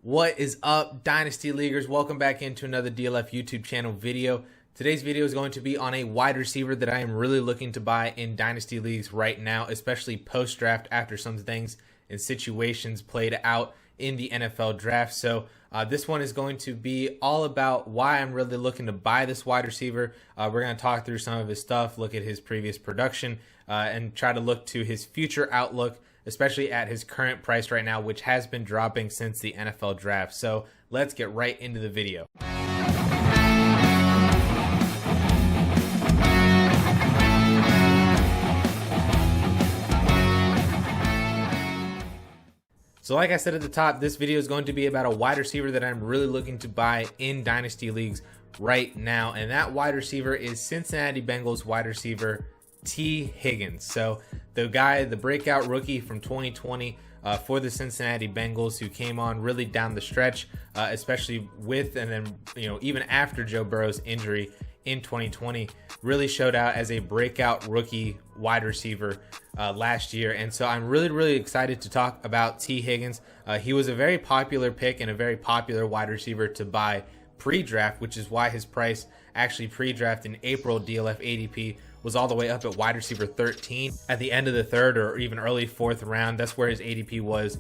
What is up, Dynasty Leaguers? Welcome back into another DLF YouTube channel video. Today's video is going to be on a wide receiver that I am really looking to buy in Dynasty Leagues right now, especially post-draft after some things and situations played out in the NFL draft. So this one is going to be all about why I'm really looking to buy this wide receiver. We're going to talk through some of his stuff, look at his previous production, and try to look to his future outlook, especially at his current price right now, which has been dropping since the NFL draft. So let's get right into the video. So like I said at the top, this video is going to be about a wide receiver that I'm really looking to buy in Dynasty Leagues right now. And that wide receiver is Cincinnati Bengals wide receiver T. Higgins. So the breakout rookie from 2020 for the Cincinnati Bengals, who came on really down the stretch, especially with and then even after Joe Burrow's injury in 2020, really showed out as a breakout rookie wide receiver last year. And so I'm really excited to talk about T. Higgins. He was a very popular pick and a very popular wide receiver to buy pre-draft, which is why his price actually pre-draft in April DLF ADP was all the way up at wide receiver 13 at the end of the third or even early fourth round. That's where his ADP was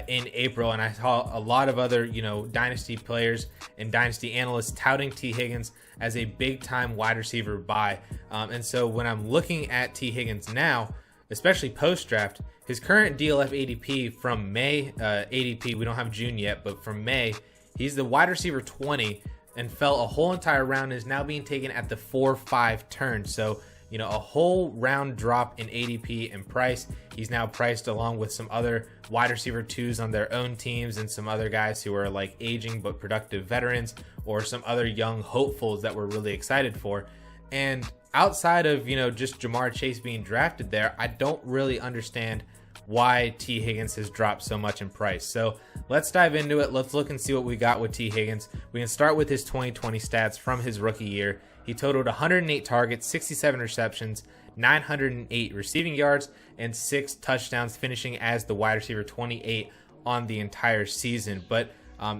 in April. And I saw a lot of other, Dynasty players and Dynasty analysts touting T. Higgins as a big time wide receiver buy. And so when I'm looking at T. Higgins now, especially post draft, his current DLF ADP from May ADP, we don't have June yet, but from May, he's the wide receiver 20 and fell a whole entire round, and is now being taken at the 4-5 turn. So a whole round drop in ADP and price. He's now priced along with some other wide receiver 2s on their own teams and some other guys who are like aging but productive veterans, or some other young hopefuls that we're really excited for. And outside of, just Jamar Chase being drafted there, I don't really understand why T. Higgins has dropped so much in price. So let's dive into it. Let's look and see what we got with T. Higgins. We can start with his 2020 stats from his rookie year. He totaled 108 targets, 67 receptions, 908 receiving yards, and 6 touchdowns, finishing as the wide receiver 28 on the entire season. But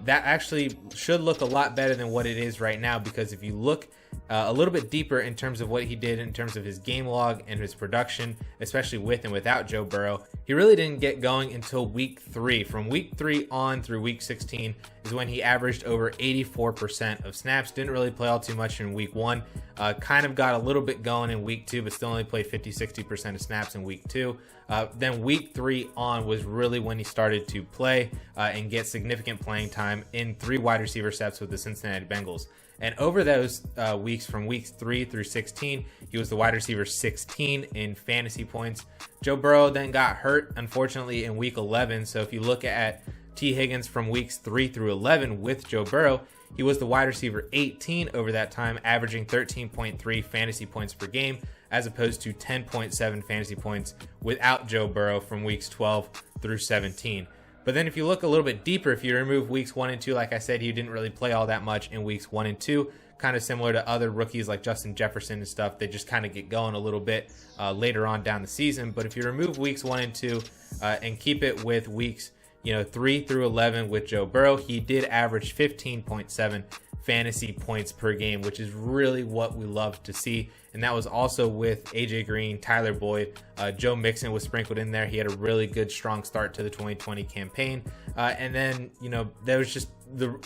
that actually should look a lot better than what it is right now, because if you look a little bit deeper in terms of what he did in terms of his game log and his production, especially with and without Joe Burrow, he really didn't get going until week 3. From week 3 on through week 16 is when he averaged over 84% of snaps. Didn't really play all too much in week 1. Kind of got a little bit going in week 2, but still only played 50-60% of snaps in week 2. Then week 3 on was really when he started to play and get significant playing time in 3 wide receiver sets with the Cincinnati Bengals. And over those weeks, from weeks 3 through 16, he was the wide receiver 16 in fantasy points. Joe Burrow then got hurt, unfortunately, in week 11. So if you look at T. Higgins from weeks 3 through 11 with Joe Burrow, he was the wide receiver 18 over that time, averaging 13.3 fantasy points per game, as opposed to 10.7 fantasy points without Joe Burrow from weeks 12 through 17. But then if you look a little bit deeper, if you remove weeks 1 and 2, like I said, he didn't really play all that much in weeks 1 and 2, kind of similar to other rookies like Justin Jefferson and stuff. They just kind of get going a little bit later on down the season. But if you remove weeks 1 and 2 and keep it with weeks 3 through 11 with Joe Burrow, he did average 15.7 fantasy points per game, which is really what we love to see. And that was also with AJ Green, Tyler Boyd, Joe Mixon was sprinkled in there. He had a really good, strong start to the 2020 campaign. And then, there was just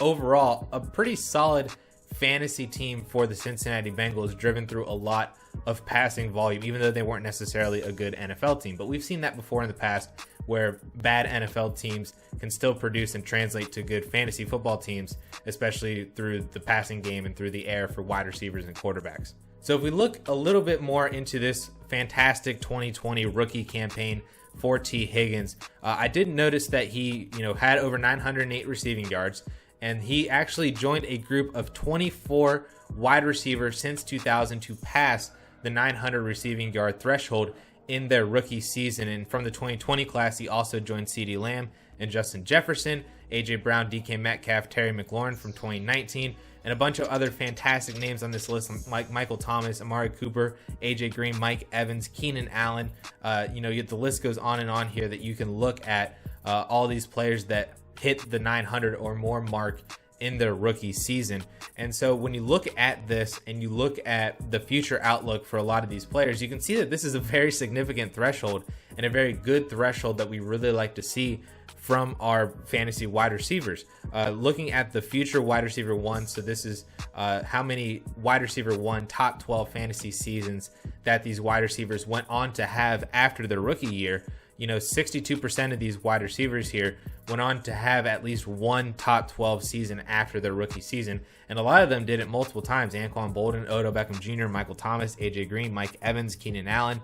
overall a pretty solid fantasy team for the Cincinnati Bengals, driven through a lot of passing volume, even though they weren't necessarily a good NFL team. But we've seen that before in the past, where bad NFL teams can still produce and translate to good fantasy football teams, especially through the passing game and through the air for wide receivers and quarterbacks. So if we look a little bit more into this fantastic 2020 rookie campaign for T. Higgins, I did notice that he, had over 908 receiving yards, and he actually joined a group of 24 wide receivers since 2000 to pass the 900 receiving yard threshold in their rookie season. And from the 2020 class, he also joined CeeDee Lamb and Justin Jefferson, AJ Brown, DK Metcalf, Terry McLaurin from 2019, and a bunch of other fantastic names on this list, like Michael Thomas, Amari Cooper, AJ Green, Mike Evans, Keenan Allen. The list goes on and on here that you can look at all these players that hit the 900 or more mark in their rookie season. And so when you look at this and you look at the future outlook for a lot of these players, you can see that this is a very significant threshold and a very good threshold that we really like to see from our fantasy wide receivers. Looking at the future wide receiver one, so this is how many wide receiver one top 12 fantasy seasons that these wide receivers went on to have after their rookie year. 62% of these wide receivers here went on to have at least one top 12 season after their rookie season. And a lot of them did it multiple times. Anquan Boldin, Odell Beckham Jr., Michael Thomas, AJ Green, Mike Evans, Keenan Allen,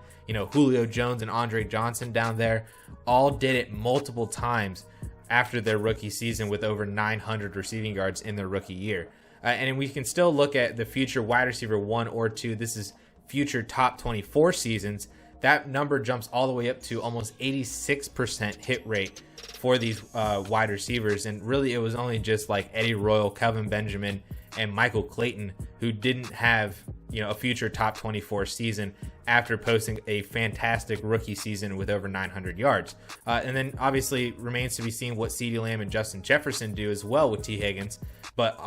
Julio Jones and Andre Johnson down there all did it multiple times after their rookie season with over 900 receiving yards in their rookie year. And we can still look at the future wide receiver one or two. This is future top 24 seasons. That number jumps all the way up to almost 86% hit rate for these wide receivers. And really, it was only just like Eddie Royal, Kelvin Benjamin, and Michael Clayton who didn't have a future top 24 season after posting a fantastic rookie season with over 900 yards. And then obviously remains to be seen what CeeDee Lamb and Justin Jefferson do as well with T. Higgins. But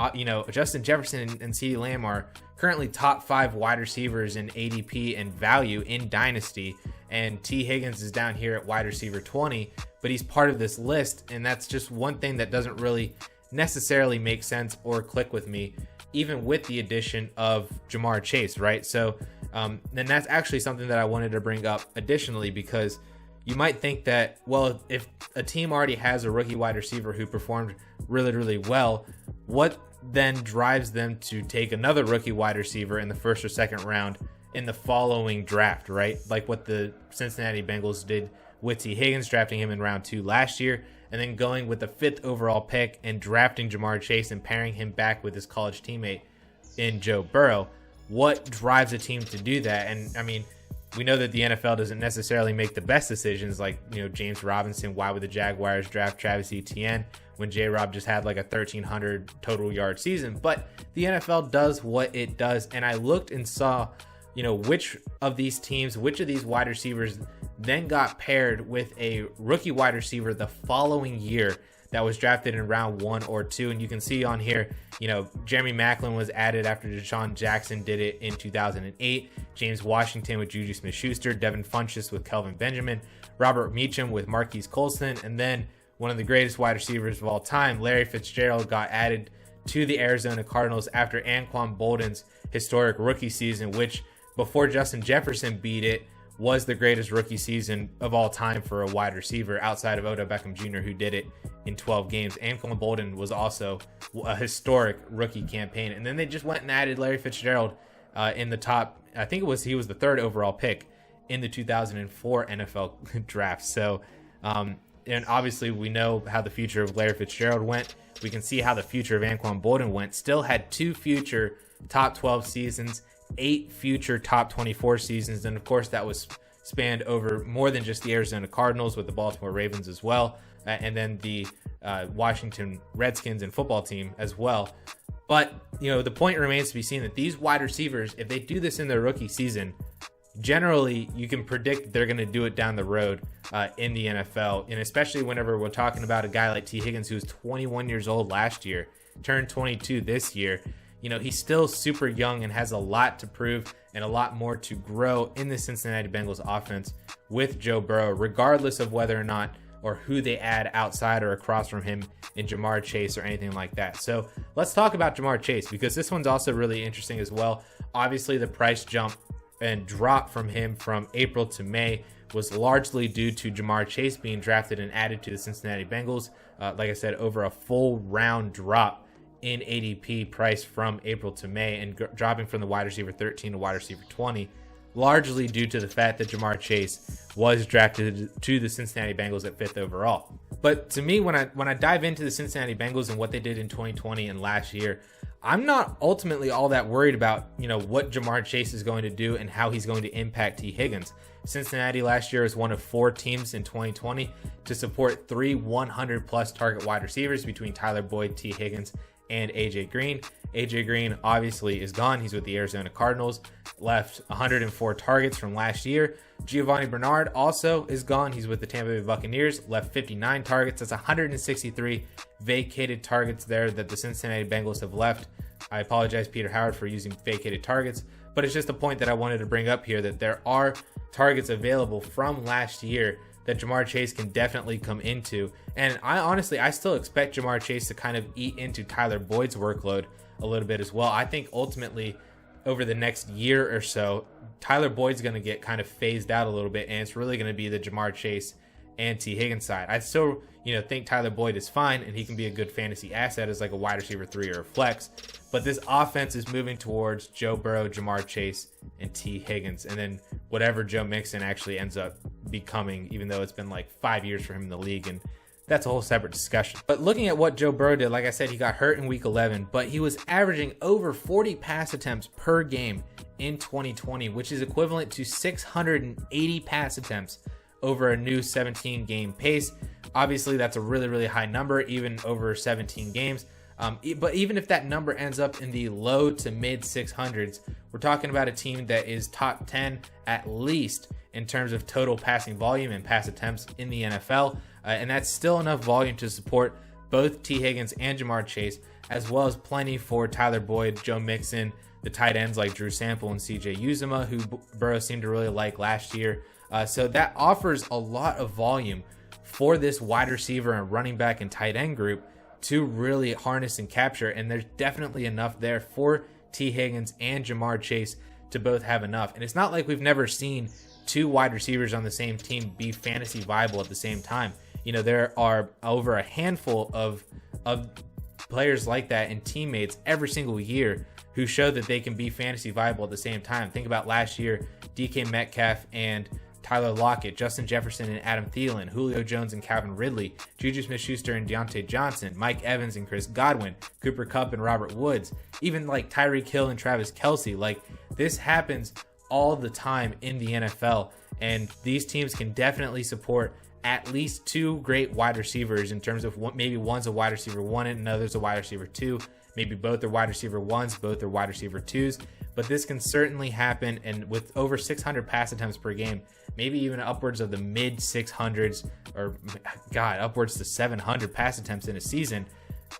Justin Jefferson and CeeDee Lamb are currently top 5 wide receivers in ADP and value in Dynasty, and T. Higgins is down here at wide receiver 20, but he's part of this list, and that's just one thing that doesn't really necessarily make sense or click with me, even with the addition of Jamar Chase, right? So then that's actually something that I wanted to bring up additionally, because you might think that, well, if a team already has a rookie wide receiver who performed really, really well, what then drives them to take another rookie wide receiver in the first or second round in the following draft, right? Like what the Cincinnati Bengals did with T. Higgins, drafting him in round 2 last year, and then going with the 5th overall pick and drafting Jamar Chase and pairing him back with his college teammate in Joe Burrow. What drives a team to do that? And I mean, we know that the NFL doesn't necessarily make the best decisions, like, James Robinson. Why would the Jaguars draft Travis Etienne when J-Rob just had like a 1,300 total yard season? But the NFL does what it does. And I looked and saw, which of these teams, which of these wide receivers then got paired with a rookie wide receiver the following year that was drafted in round 1 or 2. And you can see on here, Jeremy Maclin was added after Deshaun Jackson did it in 2008. James Washington with Juju Smith-Schuster, Devin Funchess with Kelvin Benjamin, Robert Meacham with Marquise Colston, and then one of the greatest wide receivers of all time, Larry Fitzgerald, got added to the Arizona Cardinals after Anquan Boldin's historic rookie season, which before Justin Jefferson beat it, was the greatest rookie season of all time for a wide receiver outside of Odell Beckham Jr., who did it in 12 games. Anquan Boldin was also a historic rookie campaign. And then they just went and added Larry Fitzgerald in the top, I think he was the 3rd overall pick in the 2004 NFL draft. So, and obviously we know how the future of Larry Fitzgerald went. We can see how the future of Anquan Boldin went. Still had 2 future top 12 seasons, 8 future top 24 seasons, and of course that was spanned over more than just the Arizona Cardinals, with the Baltimore Ravens as well, and then the Washington Redskins and football team as well. But the point remains to be seen that these wide receivers, if they do this in their rookie season, generally you can predict they're going to do it down the road in the NFL. And especially whenever we're talking about a guy like T. Higgins, who was 21 years old last year, turned 22 this year. He's still super young and has a lot to prove and a lot more to grow in the Cincinnati Bengals offense with Joe Burrow, regardless of whether or not or who they add outside or across from him in Jamar Chase or anything like that. So let's talk about Jamar Chase, because this one's also really interesting as well. Obviously, the price jump and drop from him from April to May was largely due to Jamar Chase being drafted and added to the Cincinnati Bengals. Like I said, over a full round drop in ADP price from April to May, and dropping from the wide receiver 13 to wide receiver 20, largely due to the fact that Jamar Chase was drafted to the Cincinnati Bengals at 5th overall. But to me, when I dive into the Cincinnati Bengals and what they did in 2020 and last year, I'm not ultimately all that worried about, what Jamar Chase is going to do and how he's going to impact T. Higgins. Cincinnati last year was one of 4 teams in 2020 to support 3 100-plus target wide receivers between Tyler Boyd, T. Higgins, and AJ Green. AJ Green obviously is gone. He's with the Arizona Cardinals, left 104 targets from last year. Giovanni Bernard also is gone. He's with the Tampa Bay Buccaneers, left 59 targets. That's 163 vacated targets there that the Cincinnati Bengals have left. I apologize, Peter Howard, for using vacated targets, but it's just a point that I wanted to bring up here, that there are targets available from last year that Ja'Marr Chase can definitely come into. And I still expect Ja'Marr Chase to kind of eat into Tyler Boyd's workload a little bit as well. I think ultimately over the next year or so, Tyler Boyd's going to get kind of phased out a little bit, and it's really going to be the Ja'Marr Chase and T. Higgins side. I still, think Tyler Boyd is fine, and he can be a good fantasy asset as like a wide receiver 3 or a flex. But this offense is moving towards Joe Burrow, Ja'Marr Chase, and T. Higgins, and then whatever Joe Mixon actually ends up becoming, even though it's been like 5 years for him in the league, and that's a whole separate discussion. But looking at what Joe Burrow did, like I said, he got hurt in week 11, but he was averaging over 40 pass attempts per game in 2020, which is equivalent to 680 pass attempts over a new 17-game pace. Obviously, that's a really, really high number, even over 17 games. But even if that number ends up in the low to mid 600s, we're talking about a team that is top 10 at least in terms of total passing volume and pass attempts in the NFL. And that's still enough volume to support both T. Higgins and Ja'Marr Chase, as well as plenty for Tyler Boyd, Joe Mixon, the tight ends like Drew Sample and CJ Uzomah, who Burrow seemed to really like last year. So that offers a lot of volume for this wide receiver and running back and tight end group to really harness and capture. And there's definitely enough there for T. Higgins and Ja'Marr Chase to both have enough. And it's not like we've never seen two wide receivers on the same team be fantasy viable at the same time. There are over a handful of players like that and teammates every single year who show that they can be fantasy viable at the same time. Think about last year, DK Metcalf and Tyler Lockett, Justin Jefferson and Adam Thielen, Julio Jones and Calvin Ridley, Juju Smith-Schuster and Deontay Johnson, Mike Evans and Chris Godwin, Cooper Kupp and Robert Woods, even like Tyreek Hill and Travis Kelce. Like, this happens all the time in the NFL, and these teams can definitely support at least two great wide receivers in terms of maybe one's a wide receiver 1 and another's a wide receiver 2. Maybe both are wide receiver 1s, both are wide receiver 2s. But this can certainly happen, and with over 600 pass attempts per game, maybe even upwards of the mid 600s, or upwards to 700 pass attempts in a season,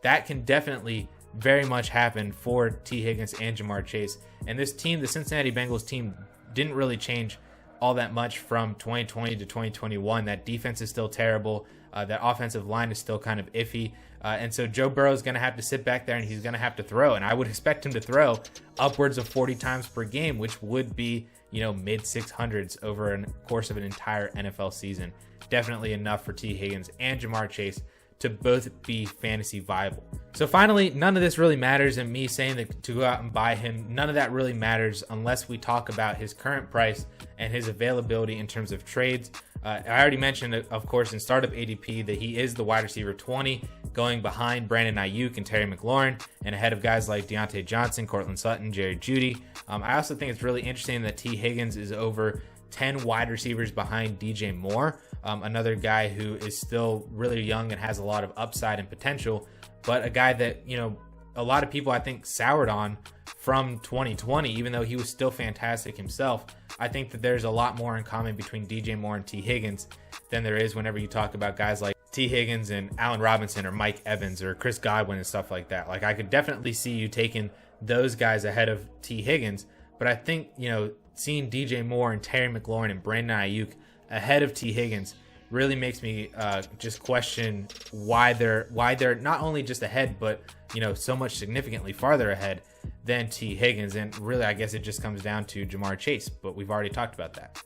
that can definitely very much happen for T. Higgins and Ja'Marr Chase. And this team, the Cincinnati Bengals team, didn't really change all that much from 2020 to 2021. That defense is still terrible. That offensive line is still kind of iffy. And so Joe Burrow is going to have to sit back there and he's going to have to throw. And I would expect him to throw upwards of 40 times per game, which would be, mid 600s over a course of an entire NFL season. Definitely enough for T. Higgins and Ja'Marr Chase to both be fantasy viable. So finally, none of this really matters, and me saying that to go out and buy him, none of that really matters unless we talk about his current price and his availability in terms of trades. I already mentioned, of course, in startup ADP that he is the wide receiver 20, going behind Brandon Ayuk and Terry McLaurin, and ahead of guys like Deontay Johnson, Cortland Sutton, Jerry Jeudy. I also think it's really interesting that T. Higgins is over 10 wide receivers behind DJ Moore, another guy who is still really young and has a lot of upside and potential, but a guy that, a lot of people I think soured on from 2020, even though he was still fantastic himself. I think that there's a lot more in common between DJ Moore and T. Higgins than there is whenever you talk about guys like T. Higgins and Allen Robinson or Mike Evans or Chris Godwin and stuff like that. Like, I could definitely see you taking those guys ahead of T. Higgins, but I think, seeing DJ Moore and Terry McLaurin and Brandon Ayuk ahead of T. Higgins really makes me just question why they're not only just ahead, but so much significantly farther ahead than T. Higgins. And really, I guess it just comes down to Ja'Marr Chase, but we've already talked about that.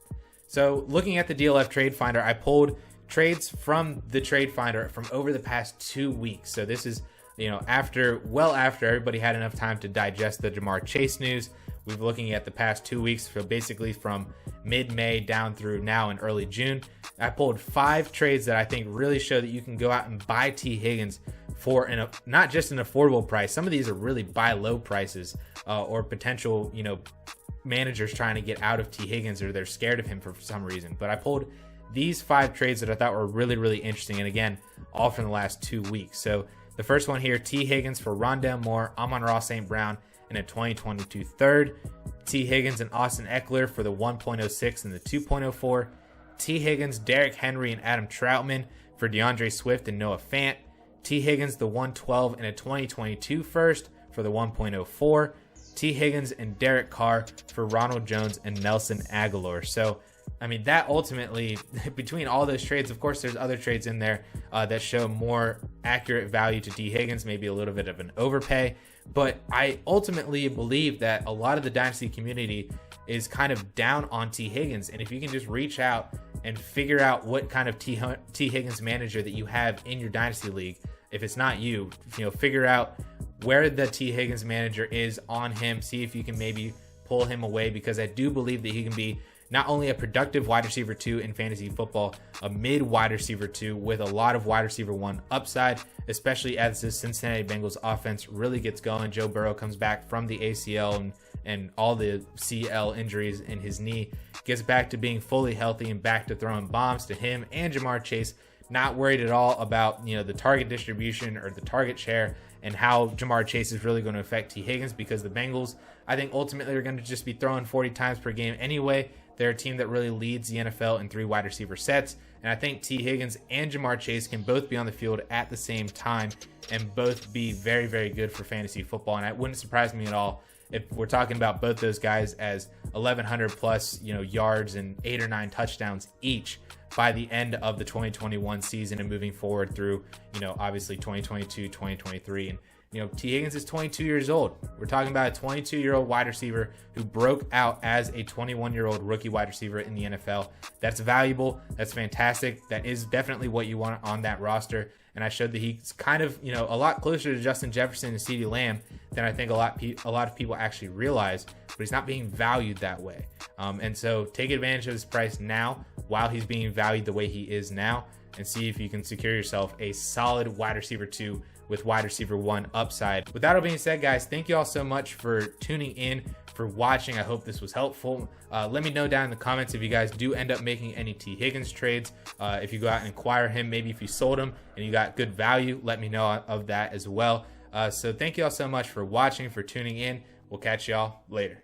So looking at the DLF Trade Finder, I pulled trades from the Trade Finder from over the past 2 weeks. So this is after everybody had enough time to digest the Ja'Marr Chase news. We're looking at the past 2 weeks, so basically from mid-May down through now in early June. I pulled 5 trades that I think really show that you can go out and buy T. Higgins for not just an affordable price. Some of these are really buy low prices, or potential, managers trying to get out of T. Higgins, or they're scared of him for some reason. But I pulled these 5 trades that I thought were really, really interesting, and again, all from the last 2 weeks. So The first one here, T. Higgins for Rondale Moore, Amon-Ra St. Brown, and a 2022 third. T. Higgins and Austin Eckler for the 1.06 and the 2.04. T. Higgins, Derrick Henry, and Adam Troutman for DeAndre Swift and Noah Fant. T. Higgins, the 112 and a 2022 first for the 1.04. T. Higgins and Derek Carr for Ronald Jones and Nelson Aguilar. So, I mean, that ultimately, between all those trades, of course, there's other trades in there that show more accurate value to T. Higgins, maybe a little bit of an overpay. But I ultimately believe that a lot of the Dynasty community is kind of down on T. Higgins. And if you can just reach out and figure out what kind of T. Higgins manager that you have in your Dynasty League, if it's not you, figure out where the T. Higgins manager is on him, see if you can maybe pull him away, because I do believe that he can be not only a productive wide receiver 2 in fantasy football, a mid wide receiver 2 with a lot of wide receiver 1 upside, especially as this Cincinnati Bengals offense really gets going. Joe Burrow comes back from the ACL and all the CL injuries in his knee, gets back to being fully healthy and back to throwing bombs to him and Jamar Chase. Not worried at all about the target distribution or the target share and how Jamar Chase is really going to affect T. Higgins, because the Bengals, I think, ultimately are going to just be throwing 40 times per game anyway. They're a team that really leads the NFL in 3 wide receiver sets. And I think T. Higgins and Jamar Chase can both be on the field at the same time and both be very, very good for fantasy football. And it wouldn't surprise me at all if we're talking about both those guys as 1,100 plus, yards and 8 or 9 touchdowns each by the end of the 2021 season and moving forward through, obviously 2022, 2023. And, T. Higgins is 22 years old. We're talking about a 22-year-old wide receiver who broke out as a 21-year-old rookie wide receiver in the NFL. That's valuable. That's fantastic. That is definitely what you want on that roster. And I showed that he's kind of, a lot closer to Justin Jefferson and CeeDee Lamb than I think a lot of people actually realize, but he's not being valued that way. And so take advantage of his price now while he's being valued the way he is now, and see if you can secure yourself a solid wide receiver 2 with wide receiver 1 upside. With that all being said, guys, thank you all so much for tuning in, for watching. I hope this was helpful. Let me know down in the comments if you guys do end up making any T. Higgins trades. If you go out and acquire him, maybe if you sold him and you got good value, let me know of that as well. So thank you all so much for watching, for tuning in. We'll catch y'all later.